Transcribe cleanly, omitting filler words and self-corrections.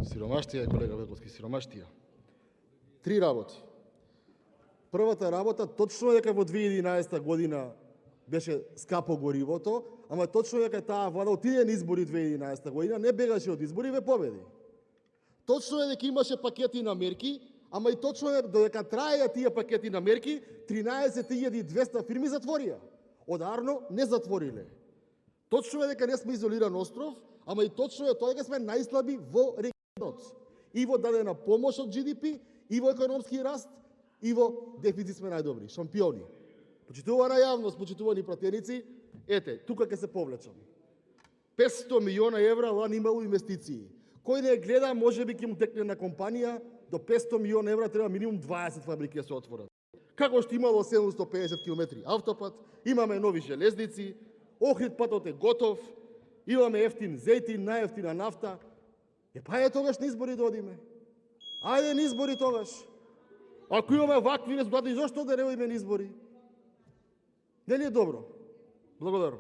Сиромаштија, колега Вековски, сиромаштија. 3 работи. Првата работа, точно дека во 2011 година беше скапо горивото, ама точно дека таа влада отиде на избори 2011 година, не бегаше од избори, ве победи. Точно е дека имаше пакети на мерки, ама и точно е дека траеја тие пакети на мерки, 13.200 фирми затворија. Од Арно не затвориле. Точно е дека не сме изолиран остров, ама и точно е тоа дека сме најслаби во регионот. И во дадена помош од GDP, и во економски раст, и во дефицит сме најдобри, шампиони. Почитувана јавност, почитувани пратеници, ете, тука ќе се повлечам. 500 милиона евра лани имало инвестиции. Кој не гледа, може би ќе му текне на компанија, до 500 милиона евра треба минимум 20 фабрики да се отворат. Како што имало 750 км автопат, имаме нови железници, Охрид патот е готов, имаме ефтин зејтин, најефтина нафта. Па е тогаш на избори да одиме. Ајде на избори тогаш. Ако имаме вакви резултати, зошто да не одиме на избори? Нели е добро? Благодарам.